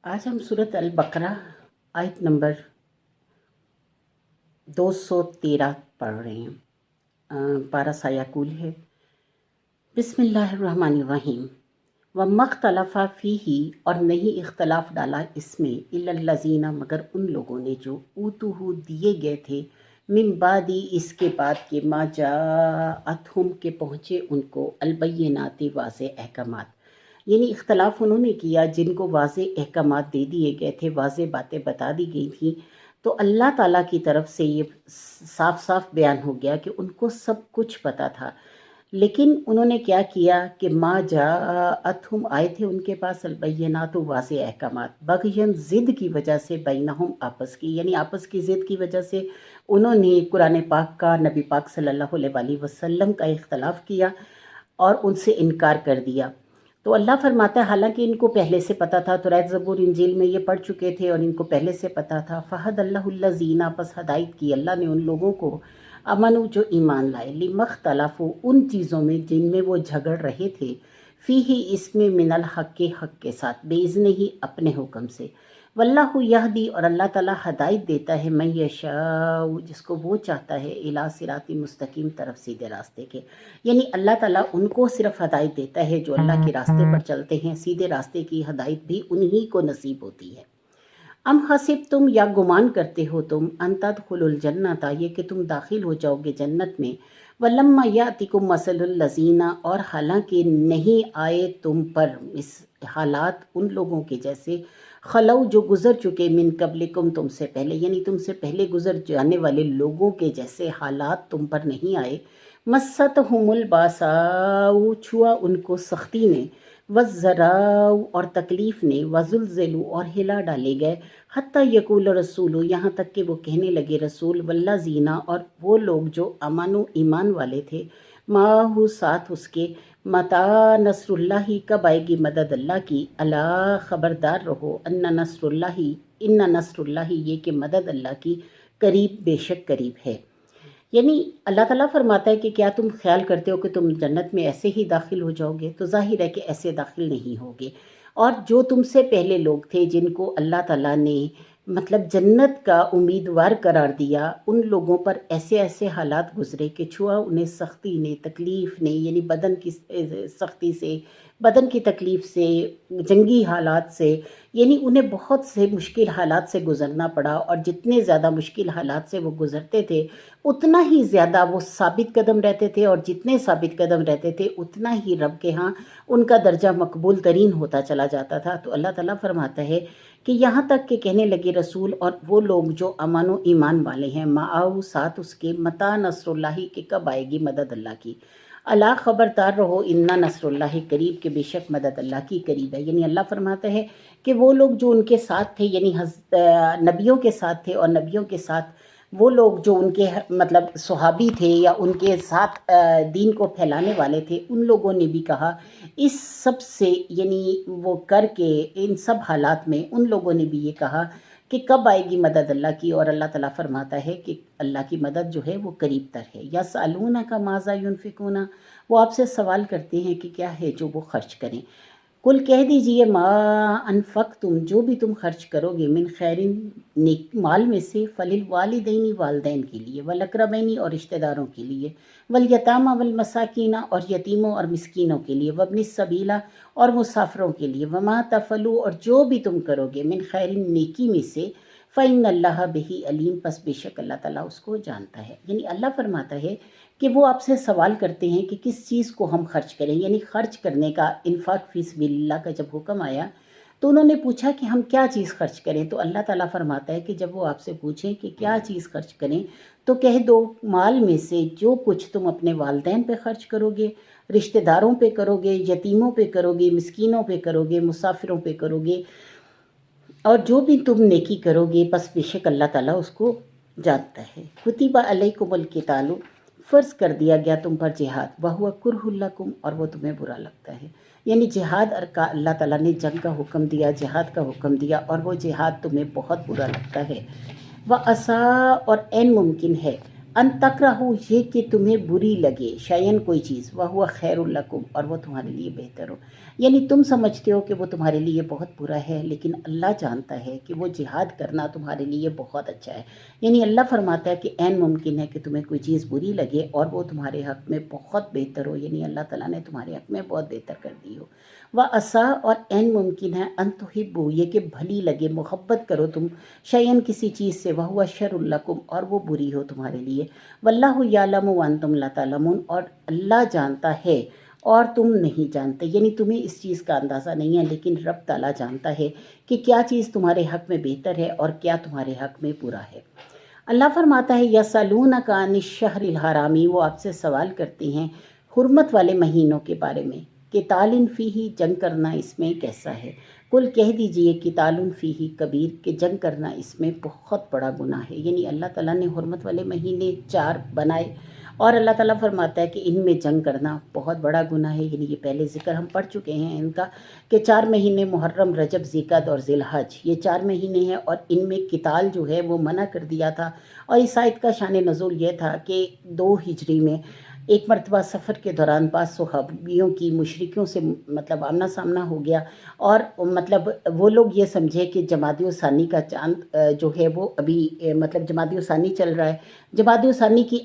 आज हम सूरत अल बकरा आयत नंबर 213 पढ़ रहे हैं। पारा सायाकुल है। बिस्मिल्लाहिर्रहमानिर्रहीम। व मख्तलफ़ा फ़ीही, और नहीं इख्तलाफ डाला इसमें, इल्लल्लज़ीना, मगर उन लोगों ने जो ऊतुहु दिए गए थे, मिन बादी, इसके बाद के, मा जाअतहुम के पहुँचे उनको, अलबय्यिनाति, वाज़े अहकामात। यानी इख्तलाफ उन्होंने किया जिनको वाज़े अहकामात दे दिए गए थे, वाज़े बातें बता दी गई थी। तो अल्लाह ताला की तरफ से ये साफ साफ बयान हो गया कि उनको सब कुछ पता था, लेकिन उन्होंने क्या किया कि मा जाअतहुम, आए थे उनके पास, अलबय्यिनातु, वाज़े अहकामात, बग़यन, ज़िद की वजह से, बैनहुम, आपस की, यानी आपस की ज़िद की वजह से उन्होंने कुरान पाक का, नबी पाक सल्लल्लाहु अलैहि वसल्लम का इख्तलाफ किया और उनसे इनकार कर दिया। तो अल्लाह फरमाता है, हालांकि इनको पहले से पता था, तौरात ज़बूर इंजील में ये पढ़ चुके थे और इनको पहले से पता था। फ़हदल्लाहुल्लज़ीना, बस हदायत की अल्लाह ने उन लोगों को, अमनु, जो ईमान लाए, लिमख्तलफ़ू, उन चीज़ों में जिनमें वो झगड़ रहे थे, फ़ीही, इसमें, मिनल हक़, हक़ के साथ, बेइज़्निही, अपने हुक्म से, वल्लाहु यहदी, और अल्लाह ताला हदायत देता है, मैं यशाउ, जिसको वो चाहता है, इला सिराती मुस्तकीम, तरफ सीधे रास्ते के। यानी अल्लाह ताला उनको सिर्फ हदायत देता है जो अल्लाह के रास्ते पर चलते हैं, सीधे रास्ते की हदायत भी उन्हीं को नसीब होती है। अम हसिब, तुम या गुमान करते हो तुम, अन तदखुलुल जन्नता, ये कि तुम दाखिल हो जाओगे जन्नत में, वलम्मा यातिकुम मसलुल लज़ीना, और हालांकि नहीं आए तुम पर इस हालात उन लोगों के जैसे, खलऊ, जो गुज़र चुके, मिन कबलिकुम, तुमसे पहले, यानी तुमसे पहले गुज़र जाने वाले लोगों के जैसे हालात तुम पर नहीं आए। मस्सतहुमुल बासाउ, छुआ उनको सख्ती ने, वज़्ज़राउ, और तकलीफ़ ने, वज़ुलज़िलू, और हिला डाले गए, हत्ता यकूल रसूल, यहाँ तक कि वो कहने लगे रसूल, वल्लज़ीना, और वो लोग जो अमानु, ईमान वाले थे, माहू, साथ उसके, मता नसरुल्लाही, कब आएगी मदद अल्लाह की, अला, ख़बरदार रहो, अन्ना नसरुल्लाही, इन्ना नसरुल्लाही, ये कि मदद अल्लाह की, करीब, बेशक करीब है। यानी अल्लाह ताला फरमाता है कि क्या तुम ख्याल करते हो कि तुम जन्नत में ऐसे ही दाखिल हो जाओगे? तो ज़ाहिर है कि ऐसे दाखिल नहीं होगे। और जो तुमसे पहले लोग थे जिनको अल्लाह ताला ने मतलब जन्नत का उम्मीदवार करार दिया, उन लोगों पर ऐसे ऐसे हालात गुजरे कि छुआ उन्हें सख्ती ने, तकलीफ़ ने, यानी बदन की सख्ती से, बदन की तकलीफ़ से, जंगी हालात से, यानी उन्हें बहुत से मुश्किल हालात से गुज़रना पड़ा। और जितने ज़्यादा मुश्किल हालात से वो गुज़रते थे, उतना ही ज़्यादा वो साबित कदम रहते थे, और जितने साबित कदम रहते थे उतना ही रब के यहाँ उनका दर्जा मकबूल तरीन होता चला जाता था। तो अल्लाह ताला फरमाता है कि यहाँ तक के कहने लगे रसूल और वो लोग जो अमन व ईमान वाले हैं, माआऊ, साथ उसके, मता नसरुल्लाही, के कब आएगी मदद अल्लाह की, अला, ख़बरदार रहो, इन्ना नसरुल्लाही, करीब, के बेशक मदद अल्लाह की करीब है। यानी अल्लाह फरमाता है कि वो लोग जो उनके साथ थे, यानी नबियों के साथ थे, और नबियों के साथ वो लोग जो उनके मतलब सुहाबी थे या उनके साथ दीन को फैलाने वाले थे, उन लोगों ने भी कहा इस सब से, यानी वो करके इन सब हालात में उन लोगों ने भी ये कहा कि कब आएगी मदद अल्लाह की। और अल्लाह ताला फरमाता है कि अल्लाह की मदद जो है वो करीब तर है। या सालूना का माज़ा युनफिकूना, वो आपसे सवाल करते हैं कि क्या है जो वो खर्च करें। कुल, कह दीजिए, मा अनफक, तुम जो भी तुम खर्च करोगे, मिन खैरिन, नेक माल में से, फलिल वालिदैनी, वालदैन के लिए, वल अक़रबैनी, और रिश्तेदारों के लिए, वल यतामा वल मसाकीना, और यतीमों और मिस्कीनों के लिए, वब्निस सबीला, और मुसाफिरों के लिए, वमा तफलू, और जो भी तुम करोगे, मिन खैरिन, नेकी में से, फ़इन्नल्लाह बिही अलीम, पस बेशक अल्लाह ताला उसको जानता है। यानी अल्लाह फरमाता है कि वो आपसे सवाल करते हैं कि किस चीज़ को हम खर्च करें। यानी खर्च करने का, इन्फाक फ़ी सबिलिल्लाह का जब हुक्म आया तो उन्होंने पूछा कि हम क्या चीज़ खर्च करें। तो अल्लाह ताला फरमाता है कि जब वो आपसे पूछें कि क्या चीज़ खर्च करें, तो कह दो, माल में से जो कुछ तुम अपने वालदैन पे खर्च करोगे, रिश्तेदारों पे करोगे, यतीमों पे करोगे, मिस्कीनों पे करोगे, मुसाफिरों पे करोगे, और जो भी तुम नेकी करोगे, बस बेशक अल्लाह ताला उसको जानता है। कुतिबा अलैकुमुल क़ितालु, फ़र्ज़ कर दिया गया तुम पर जिहाद, वहुवा कुरहुल लकुम, और वो तुम्हें बुरा लगता है। यानी जिहाद का अल्लाह ताला ने जंग का हुक्म दिया, जिहाद का हुक्म दिया, और वो जिहाद तुम्हें बहुत बुरा लगता है। व असा, और एन मुमकिन है, अन तकरहू, ये कि तुम्हें बुरी लगे, शयन कोई चीज़, वह हुआ खैरुल लकुम, और वो तुम्हारे लिए बेहतर हो। यानी तुम समझते हो कि वो तुम्हारे लिए बहुत बुरा है, लेकिन अल्लाह जानता है कि वो जिहाद करना तुम्हारे लिए बहुत अच्छा है। यानी अल्लाह फरमाता है कि ऐन मुमकिन है कि तुम्हें कोई चीज़ बुरी लगे और वो तुम्हारे हक़ में बहुत बेहतर हो, यानी अल्लाह ताला ने तुम्हारे हक़ में बहुत बेहतर कर दी हो। व असा, और ऐन मुमकिन है, अन तुहिब्बू, ये कि भली लगे, मोहब्बत करो तुम, शयन किसी चीज़ से, वह हुआ शर्रुल लकुम, और वो बुरी हो तुम्हारे लिए। वल्लाहु यालमु व अंतुम ला तालमून, और अल्लाह जानता है और तुम नहीं जानते, यानी तुम्हें इस चीज़ का अंदाज़ा नहीं है, लेकिन रब ताला जानता है कि क्या चीज़ तुम्हारे हक़ में बेहतर है और क्या तुम्हारे हक़ में बुरा है। अल्लाह फरमाता है यसअलूनका अनिश शहरिल हरामी, वो आपसे सवाल करते हैं हुर्मत वाले महीनों के बारे में, क़ितालिन फ़ीही, जंग करना इसमें कैसा है। कुल कह दीजिए क़ितालुन फ़ीही कबीर, कि जंग करना इसमें बहुत बड़ा गुनाह है। यानी अल्लाह ताला ने हुर्मत वाले महीने 4 बनाए और अल्लाह ताला फरमाता है कि इनमें जंग करना बहुत बड़ा गुनाह है। यानी ये पहले ज़िक्र हम पढ़ चुके हैं इनका, कि 4 महीने मुहर्रम, रजब, ज़िलक़द और ज़िलहज, ये 4 महीने हैं और इनमें क़िताल जो है वो मना कर दिया था। और इस आयत का शान नज़ूल ये था कि 2 हिजरी में एक मरतबा सफ़र के दौरान 5 सहाबियों की मुशरिकों से मतलब आमना सामना हो गया, और मतलब वो लोग ये समझे कि जमादी सानी का चाँद जो है वो अभी मतलब जमादी सानी चल रहा है। जमादी सानी की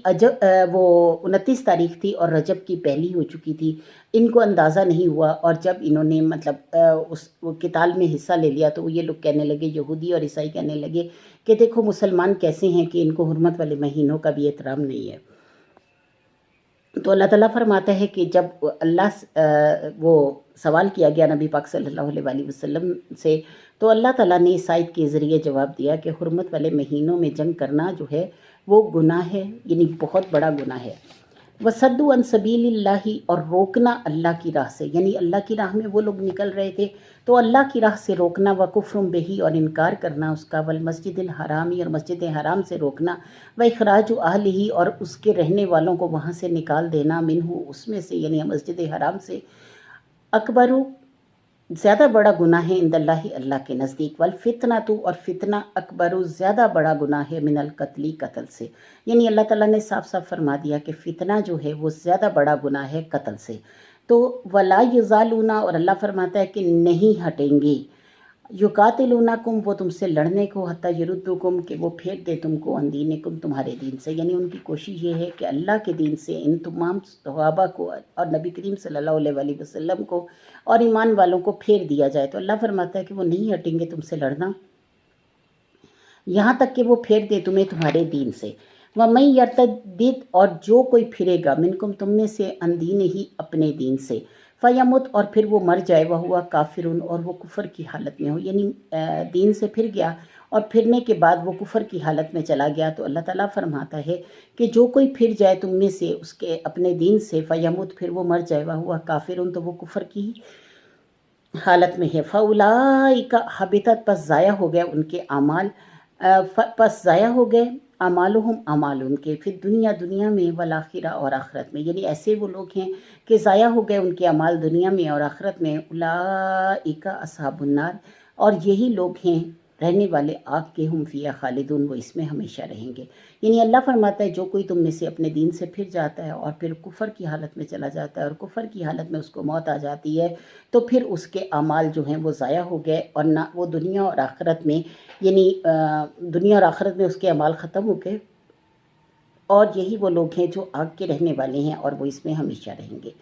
वो 29 तारीख थी और रजब की पहली हो चुकी थी। इनको अंदाज़ा नहीं हुआ, और जब इन्होंने मतलब उस वो क़िताल में हिस्सा ले लिया, तो ये लोग कहने लगे, यहूदी और ईसाई कहने लगे कि देखो मुसलमान कैसे हैं कि इनको हुर्मत वाले महीनों का भी एहतराम नहीं है। तो अल्लाह ताला फरमाता है कि जब वो सवाल किया गया नबी पाक सल्लल्लाहु अलैहि वसल्लम से, तो अल्लाह ताला ने इस आयत के ज़रिए जवाब दिया कि हुर्मत वाले महीनों में जंग करना जो है वो गुनाह है, यानी बहुत बड़ा गुनाह है। वसद्दु अन सबीलिल्लाहि, और रोकना अल्लाह की राह से, यानी अल्लाह की राह में वो लोग निकल रहे थे तो अल्लाह की राह से रोकना, व कुफ्रुम बिही, और इनकार करना उसका, वल मस्जिदिल हरामी, और मस्जिद हराम से रोकना, व इखराजु अहलिही, और उसके रहने वालों को वहाँ से निकाल देना, मिनहु, उसमें से, यानी मस्जिद हराम से, अकबरू, ज़्यादा बड़ा गुनाह है, इंदल्लाहि, अल्लाह के नज़दीक, वल फितना तो, और फितना अकबरू, ज़्यादा बड़ा गुनाह है, मिनल कत्ली, कत्ल से। यानी अल्लाह ताला ने साफ साफ फरमा दिया कि फितना जो है वो ज़्यादा बड़ा गुनाह है कत्ल से। तो वला युज़ालूना, और अल्लाह फरमाता है कि नहीं हटेंगे, युकातिलूनकुम, वो तुमसे लड़ने को, हत्ता यरुद्दुकुम, कि वो फेंक दे तुमको, अन दीनिकुम, तुम्हारे दीन से। यानी उनकी कोशिश ये है कि अल्लाह के दीन से इन तमाम सहाबा को और नबी करीम सल्लल्लाहु अलैहि वसल्लम को और ईमान वालों को फेर दिया जाए। तो अल्लाह फरमाता है कि वो नहीं हटेंगे तुमसे लड़ना, यहाँ तक कि वो फेर दे तुम्हें तुम्हारे दीन से। व मैं यर्तदिद, और जो कोई फिरेगा, मिनकुम, तुम में से, अन दीन ही, अपने दीन से, फ़यमुत, और फिर वो मर जाए, वह हुआ काफिरुन, और वो कुफ़र की हालत में हो। यानी दीन से फिर गया और फिरने के बाद वो कुफ़र की हालत में चला गया, तो अल्लाह ताला फरमाता है कि जो कोई फिर जाए तुम में से उसके अपने दीन से, फ़यमुत, फिर वो मर जाए, वह हुआ काफिरुन, तो वो कुफ़र की हालत में है। फ़उलाइका हबितत, बस ज़ाया हो गए उनके अमाल, बस ज़ाया हो गए अमालुहुम, अमाल उनके, फिर दुनिया में, वल आखिरा, और आखिरत में। यानी ऐसे वो लोग हैं कि ज़ाया हो गए उनके अमाल दुनिया में और आखिरत में। उलाइका अस्हाबुन नार, और यही लोग हैं रहने वाले आग के, हम फिया खालिदून, वो इसमें हमेशा रहेंगे। यानी अल्लाह फरमाता है जो कोई तुम में से अपने दीन से फिर जाता है और फिर कुफ़र की हालत में चला जाता है और कुफ़र की हालत में उसको मौत आ जाती है, तो फिर उसके अमाल जो हैं वो ज़ाया हो गए, और ना वो दुनिया और आखिरत में, यानी दुनिया और आखिरत में उसके अमाल ख़त्म हो गए, और यही वो लोग हैं जो आग के रहने वाले हैं और वो इसमें हमेशा रहेंगे।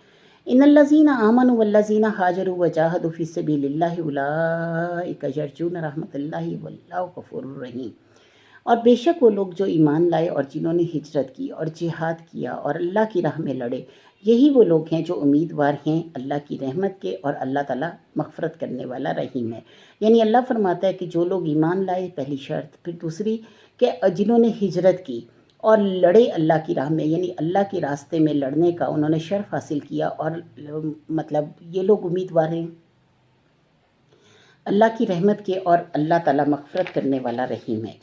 इन्नल्लज़ीना आमनु वल्लज़ीना हाजरू वजाहदू फ़ी सबीलिल्लाहि उलाइका यरजून रहमतल्लाहि वल्लाहु गफूरुर रहीम। और बेशक वो लोग जो ईमान लाए और जिन्होंने हिजरत की और जिहाद किया और अल्लाह की राह में लड़े, यही वो लोग हैं जो उम्मीदवार हैं अल्लाह की रहमत के, और अल्लाह ताला मग़फ़िरत करने वाला रहीम है। यानी अल्लाह फरमाता है कि जो लोग ईमान लाए, पहली शर्त, फिर दूसरी कि जिन्होंने हिजरत की और लड़े अल्लाह की राह में, यानी अल्लाह के रास्ते में लड़ने का उन्होंने शर्फ हासिल किया, और मतलब ये लोग उम्मीदवार हैं अल्लाह की रहमत के, और अल्लाह ताला मग़फ़िरत करने वाला रहीम है।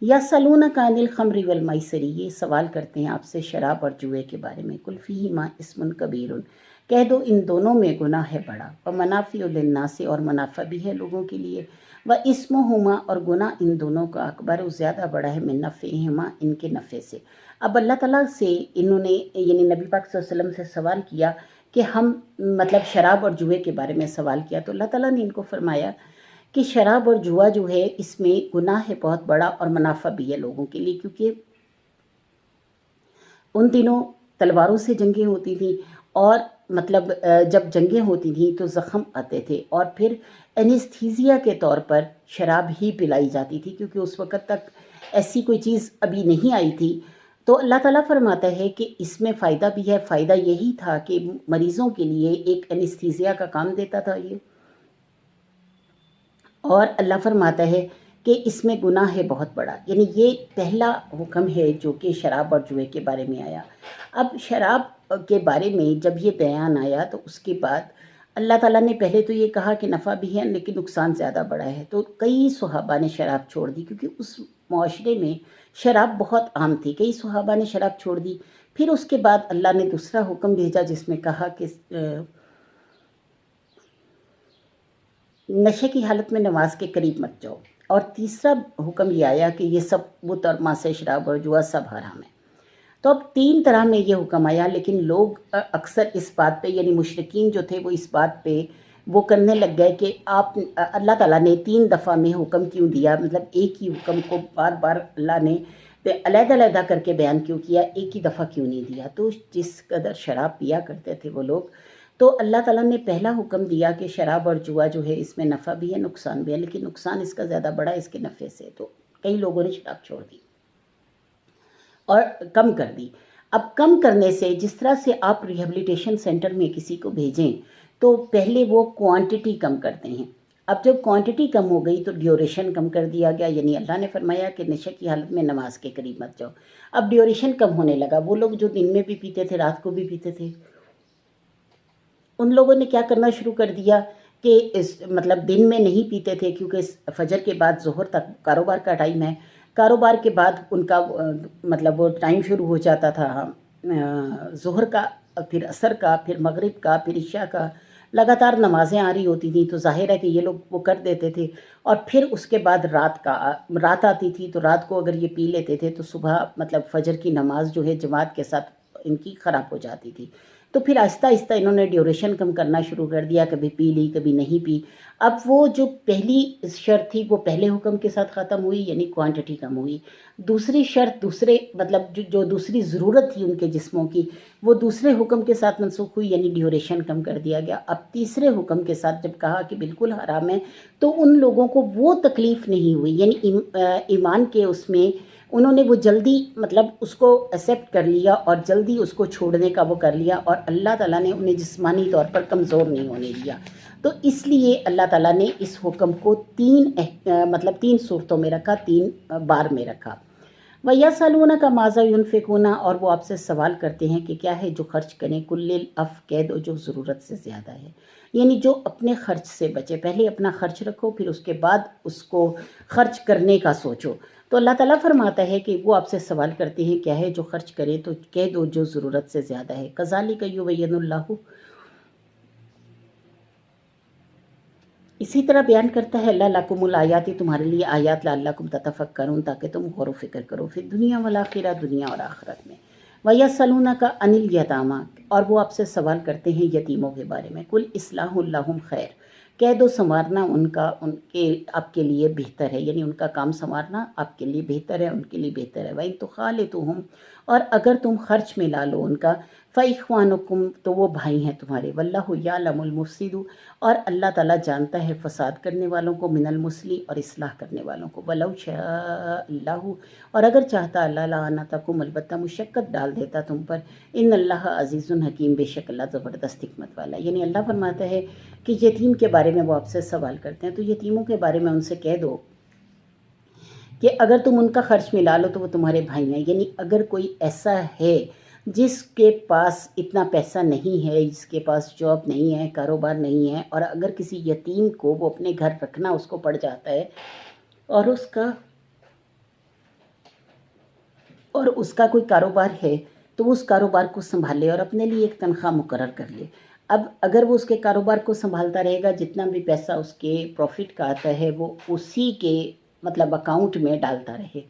यसअलूनका अनिल खम्रि वल मैसरी, ये सवाल करते हैं आपसे शराब और जुए के बारे में। कुल फ़ीहिमा इस्मुन कबीरुन, کہہ دو ان دونوں میں گناہ ہے بڑا، و منافع للناس اور منافع بھی ہے لوگوں کے لیے، و اسمہما اور گناہ ان دونوں کا اکبر زیادہ بڑا ہے من نفعہما ان کے نفع سے۔ اب اللہ تعالیٰ سے انہوں نے یعنی نبی پاک صلی اللہ علیہ وسلم سے سوال کیا کہ ہم مطلب شراب اور جوئے کے بارے میں سوال کیا، تو اللہ تعالیٰ نے ان کو فرمایا کہ شراب اور جوا جو ہے اس میں گناہ ہے بہت بڑا اور منافع بھی ہے لوگوں کے لیے، کیونکہ ان دنوں تلواروں سے جنگیں ہوتی تھیں، اور مطلب جب جنگیں ہوتی تھیں تو زخم آتے تھے، اور پھر اینستھیزیا کے طور پر شراب ہی پلائی جاتی تھی، کیونکہ اس وقت تک ایسی کوئی چیز ابھی نہیں آئی تھی۔ تو اللہ تعالیٰ فرماتا ہے کہ اس میں فائدہ بھی ہے، فائدہ یہی تھا کہ مریضوں کے لیے ایک اینستھیزیا کا کام دیتا تھا یہ، اور اللہ فرماتا ہے کہ اس میں گناہ ہے بہت بڑا، یعنی یہ پہلا حکم ہے جو کہ شراب اور جوئے کے بارے میں آیا۔ اب شراب کے بارے میں جب یہ بیان آیا تو اس کے بعد اللہ تعالیٰ نے پہلے تو یہ کہا کہ نفع بھی ہے لیکن نقصان زیادہ بڑا ہے، تو کئی صحابہ نے شراب چھوڑ دی، کیونکہ اس معاشرے میں شراب بہت عام تھی، کئی صحابہ نے شراب چھوڑ دی۔ پھر اس کے بعد اللہ نے دوسرا حکم بھیجا جس میں کہا کہ نشے کی حالت میں نماز کے قریب مت جاؤ، اور تیسرا حکم یہ آیا کہ یہ سب بت اور ماسے شراب اور جوا سب حرام ہے۔ تو اب تین طرح میں یہ حکم آیا، لیکن لوگ اکثر اس بات پہ یعنی مشرکین جو تھے وہ اس بات پہ وہ کرنے لگ گئے کہ آپ اللہ تعالیٰ نے تین دفعہ میں حکم کیوں دیا، مطلب ایک ہی حکم کو بار بار اللہ نے علیحدہ علیحدہ کر کے بیان کیوں کیا، ایک ہی دفعہ کیوں نہیں دیا۔ تو جس قدر شراب پیا کرتے تھے وہ لوگ، تو اللہ تعالیٰ نے پہلا حکم دیا کہ شراب اور جوا جو ہے اس میں نفع بھی ہے نقصان بھی ہے، لیکن نقصان اس کا زیادہ بڑا ہے اس کے نفع سے، تو کئی لوگوں نے شراب چھوڑ دی اور کم کر دی۔ اب کم کرنے سے جس طرح سے آپ ریہیبلیٹیشن سینٹر میں کسی کو بھیجیں تو پہلے وہ کوانٹٹی کم کرتے ہیں، اب جب کوانٹٹی کم ہو گئی تو ڈیوریشن کم کر دیا گیا، یعنی اللہ نے فرمایا کہ نشے کی حالت میں نماز کے قریب مت جاؤ۔ اب ڈیوریشن کم ہونے لگا، وہ لوگ جو دن میں بھی پیتے تھے رات کو بھی پیتے تھے، ان لوگوں نے کیا کرنا شروع کر دیا کہ مطلب دن میں نہیں پیتے تھے، کیونکہ فجر کے بعد ظہر تک کاروبار کا ٹائم ہے، کاروبار کے بعد ان کا مطلب وہ ٹائم شروع ہو جاتا تھا ظہر کا، پھر عصر کا، پھر مغرب کا، پھر عشاء کا، لگاتار نمازیں آ رہی ہوتی تھیں، تو ظاہر ہے کہ یہ لوگ وہ کر دیتے تھے، اور پھر اس کے بعد رات آتی تھی تو رات کو اگر یہ پی لیتے تھے تو صبح مطلب فجر کی نماز جو ہے جماعت کے ساتھ ان کی خراب ہو جاتی تھی۔ تو پھر آہستہ آہستہ انہوں نے ڈیوریشن کم کرنا شروع کر دیا، کبھی پی لی کبھی نہیں پی۔ اب وہ جو پہلی شرط تھی وہ پہلے حکم کے ساتھ ختم ہوئی، یعنی کوانٹٹی کم ہوئی۔ دوسری شرط دوسرے مطلب جو دوسری ضرورت تھی ان کے جسموں کی وہ دوسرے حکم کے ساتھ منسوخ ہوئی، یعنی ڈیوریشن کم کر دیا گیا۔ اب تیسرے حکم کے ساتھ جب کہا کہ بالکل حرام ہے تو ان لوگوں کو وہ تکلیف نہیں ہوئی، یعنی ایمان کے اس میں انہوں نے وہ جلدی مطلب اس کو ایکسیپٹ کر لیا اور جلدی اس کو چھوڑنے کا وہ کر لیا، اور اللہ تعالیٰ نے انہیں جسمانی طور پر کمزور نہیں ہونے دیا۔ تو اس لیے اللہ تعالیٰ نے اس حکم کو تین صورتوں میں رکھا، تین بار میں رکھا۔ وَيَسْأَلُونَكَ مَاذَا يُنْفِقُونَ، اور وہ آپ سے سوال کرتے ہیں کہ کیا ہے جو خرچ کریں، کُلِ الْعَفْوِ، کہہ دو جو ضرورت سے زیادہ ہے، یعنی جو اپنے خرچ سے بچے، پہلے اپنا خرچ رکھو پھر اس کے بعد اس کو خرچ کرنے کا سوچو۔ تو اللہ تعالیٰ فرماتا ہے کہ وہ آپ سے سوال کرتے ہیں کیا ہے جو خرچ کرے، تو کہہ دو جو ضرورت سے زیادہ ہے۔ کذالک یبین اللہ، اسی طرح بیان کرتا ہے اللہ لکم الآیات، تمہارے لیے آیات، لعلکم تتفکرون، تاکہ تم غور و فکر کرو، فی الدنیا والآخرہ، دنیا اور آخرت میں۔ وَيَسْأَلُونَكَ عَنِ الْيَتَامَىٰ، اور وہ آپ سے سوال کرتے ہیں یتیموں کے بارے میں، قُلْ إِصْلَاحٌ لَهُمْ خَيْرٌ، کہہ دو سنوارنا ان کے آپ کے لیے بہتر ہے، یعنی ان کا کام سنوارنا آپ کے لیے بہتر ہے، ان کے لیے بہتر ہے۔ وَإِن تُخَالِطُوهُمْ، اور اگر تم خرچ میں لا لو ان کا، فَإِخْوَانُكُمْ، تو وہ بھائی ہیں تمہارے، وَاللَّهُ يَعْلَمُ الْمُفْسِدُ، اور اللہ تعالیٰ جانتا ہے فساد کرنے والوں کو، من المصلح، اور اصلاح کرنے والوں کو، وَلَوْ شَاءَ اللَّهُ، اور اگر چاہتا اللہ لَعَنَتَكُمْ، البتہ مشقت ڈال دیتا تم پر، ان اللہ عزیز حکیم، بے شک اللہ زبردست حکمت والا۔ یعنی اللہ فرماتا ہے کہ یتیم کے بارے میں وہ آپ سے سوال کرتے ہیں، تو یتیموں کے بارے میں ان سے کہہ دو کہ اگر تم ان کا خرچ ملا لو تو وہ تمہارے بھائی ہیں، یعنی اگر کوئی ایسا ہے جس کے پاس اتنا پیسہ نہیں ہے، جس کے پاس جاب نہیں ہے، کاروبار نہیں ہے، اور اگر کسی یتیم کو وہ اپنے گھر رکھنا اس کو پڑ جاتا ہے، اور اس کا کوئی کاروبار ہے، تو وہ اس کاروبار کو سنبھالے اور اپنے لیے ایک تنخواہ مقرر کر لے۔ اب اگر وہ اس کے کاروبار کو سنبھالتا رہے گا، جتنا بھی پیسہ اس کے پروفٹ کا آتا ہے وہ اسی کے مطلب اکاؤنٹ میں ڈالتا رہے،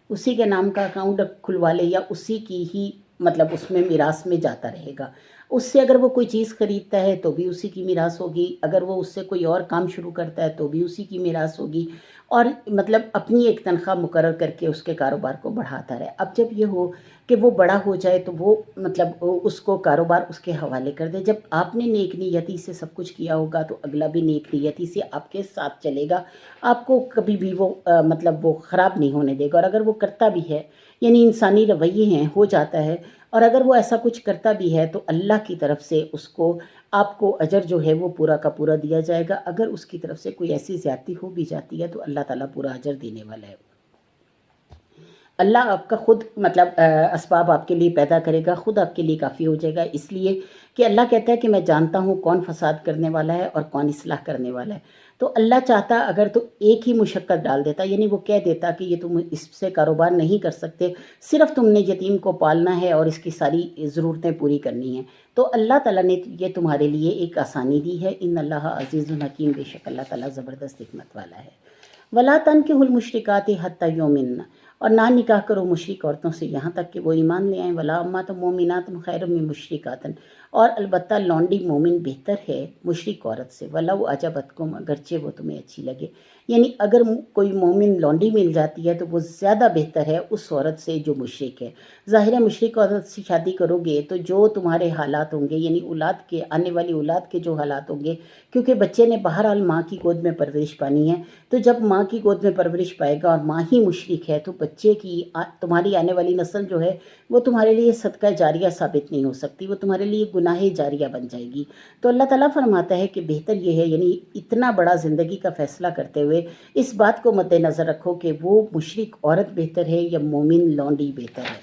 اسی کے نام کا اکاؤنٹ کھلوا لے یا اسی کی ہی مطلب اس میں میراث میں جاتا رہے گا، اس سے اگر وہ کوئی چیز خریدتا ہے تو بھی اسی کی میراث ہوگی، اگر وہ اس سے کوئی اور کام شروع کرتا ہے تو بھی اسی کی میراث ہوگی، اور مطلب اپنی ایک تنخواہ مقرر کر کے اس کے کاروبار کو بڑھاتا رہے۔ اب جب یہ ہو کہ وہ بڑا ہو جائے تو وہ مطلب اس کو کاروبار اس کے حوالے کر دے، جب آپ نے نیک نیتی سے سب کچھ کیا ہوگا تو اگلا بھی نیک نیتی سے آپ کے ساتھ چلے گا، آپ کو کبھی بھی وہ مطلب وہ خراب نہیں ہونے دے گا، اور اگر وہ کرتا بھی ہے یعنی انسانی رویے ہیں ہو جاتا ہے، اور اگر وہ ایسا کچھ کرتا بھی ہے تو اللہ کی طرف سے اس کو آپ کو اجر جو ہے وہ پورا کا پورا دیا جائے گا، اگر اس کی طرف سے کوئی ایسی زیادتی ہو بھی جاتی ہے تو اللہ تعالیٰ پورا اجر دینے والا ہے۔ اللہ آپ کا خود مطلب اسباب آپ کے لیے پیدا کرے گا، خود آپ کے لیے کافی ہو جائے گا، اس لیے کہ اللہ کہتا ہے کہ میں جانتا ہوں کون فساد کرنے والا ہے اور کون اصلاح کرنے والا ہے۔ تو اللہ چاہتا اگر تو ایک ہی مشقت ڈال دیتا، یعنی وہ کہہ دیتا کہ یہ تم اس سے کاروبار نہیں کر سکتے، صرف تم نے یتیم کو پالنا ہے اور اس کی ساری ضرورتیں پوری کرنی ہیں، تو اللہ تعالیٰ نے یہ تمہارے لیے ایک آسانی دی ہے۔ ان اللہ عزیز الحکیم، بے شک اللہ تعالیٰ زبردست حکمت والا ہے۔ ولا تنکحوا المشرکات حتی یؤمنن، اور نہ نکاح کرو مشرک عورتوں سے یہاں تک کہ وہ ایمان لے آئیں، ولا امات مومنات خیر من مشرکات، اور البتہ لونڈی مومن بہتر ہے مشرک عورت سے، ولو عجبتکم، اگرچہ وہ تمہیں اچھی لگے، یعنی اگر کوئی مومن لونڈی مل جاتی ہے تو وہ زیادہ بہتر ہے اس عورت سے جو مشرک ہے۔ ظاہر ہے مشرک عورت سے شادی کرو گے تو جو تمہارے حالات ہوں گے، یعنی اولاد کے آنے والی اولاد کے جو حالات ہوں گے، کیونکہ بچے نے بہرحال ماں کی گود میں پرورش پانی ہے، تو جب ماں کی گود میں پرورش پائے گا اور ماں ہی مشرک ہے تو بچے کی تمہاری آنے والی نسل جو ہے وہ تمہارے لیے صدقہ جاریہ ثابت نہیں ہو سکتی، وہ تمہارے لیے گناہ جاریہ بن جائے گی۔ تو اللہ تعالیٰ فرماتا ہے کہ بہتر یہ ہے، یعنی اتنا بڑا زندگی کا فیصلہ کرتے ہوئے اس بات کو مد نظر رکھو کہ وہ مشرک عورت بہتر ہے یا مومن لونڈی بہتر ہے۔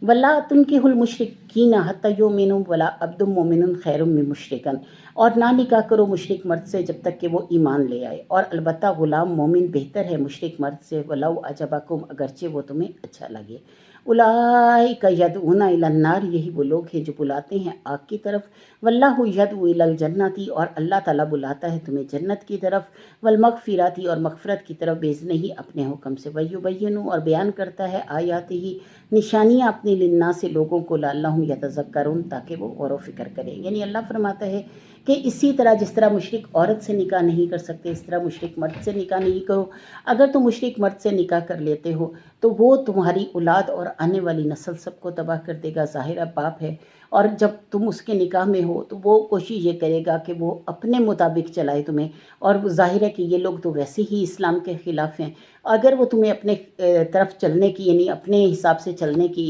ولا تنکحوا المشرکین حتی یؤمنوا ولا عبد مؤمن خیر من مشرک، اور نہ نکاح کرو مشرک مرد سے جب تک کہ وہ ایمان لے آئے، اور البتہ غلام مومن بہتر ہے مشرک مرد سے، ولو عجبکم، اگرچہ وہ تمہیں اچھا لگے۔ اولئک یدعون الی النار، یہی وہ لوگ ہیں جو بلاتے ہیں آگ کی طرف، واللہ یدعو الی الجنۃ، اور اللہ تعالیٰ بلاتا ہے تمہیں جنت کی طرف، والمغفرۃ، اور مغفرت کی طرف، باذنہ، اپنے حکم سے، ویبین، اور بیان کرتا ہے آیاتہ، نشانیاں اپنے للناس سے لوگوں کو، لعلہم یتذکرون، تاکہ وہ غور و فکر کریں۔ یعنی اللہ فرماتا ہے کہ اسی طرح جس طرح مشرک عورت سے نکاح نہیں کر سکتے اس طرح مشرک مرد سے نکاح نہیں کرو، اگر تم مشرک مرد سے نکاح کر لیتے ہو تو وہ تمہاری اولاد اور آنے والی نسل سب کو تباہ کر دے گا، ظاہر باپ ہے، اور جب تم اس کے نکاح میں ہو تو وہ کوشش یہ کرے گا کہ وہ اپنے مطابق چلائے تمہیں، اور وہ ظاہر ہے کہ یہ لوگ تو ویسے ہی اسلام کے خلاف ہیں، اگر وہ تمہیں اپنے طرف چلنے کی یعنی اپنے حساب سے چلنے کی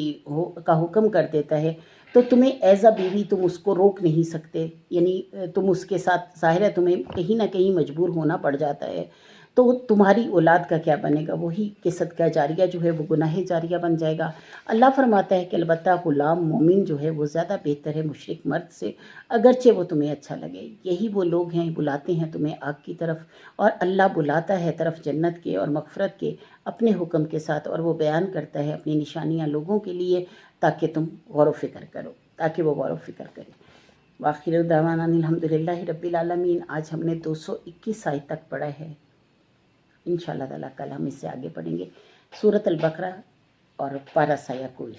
کا حکم کر دیتا ہے تو تمہیں ایز اے بیوی تم اس کو روک نہیں سکتے، یعنی تم اس کے ساتھ ظاہر ہے تمہیں کہیں نہ کہیں مجبور ہونا پڑ جاتا ہے، تو تمہاری اولاد کا کیا بنے گا؟ وہی کہ صدقہ جاریہ جو ہے وہ گناہ جاریہ بن جائے گا۔ اللہ فرماتا ہے کہ البتہ غلام مومن جو ہے وہ زیادہ بہتر ہے مشرک مرد سے، اگرچہ وہ تمہیں اچھا لگے۔ یہی وہ لوگ ہیں بلاتے ہیں تمہیں آگ کی طرف، اور اللہ بلاتا ہے طرف جنت کے اور مغفرت کے اپنے حکم کے ساتھ، اور وہ بیان کرتا ہے اپنی نشانیاں لوگوں کے لیے تاکہ تم غور و فکر کرو، تاکہ وہ غور و فکر کریں۔ وآخر دعوانا الحمدللہ رب العالمین۔ آج ہم نے 221 آیت تک پڑھا ہے، انشاءاللہ تعالیٰ کل ہم اس سے آگے پڑھیں گے۔ سورۃ البقرہ اور پارہ سایہ کوئی۔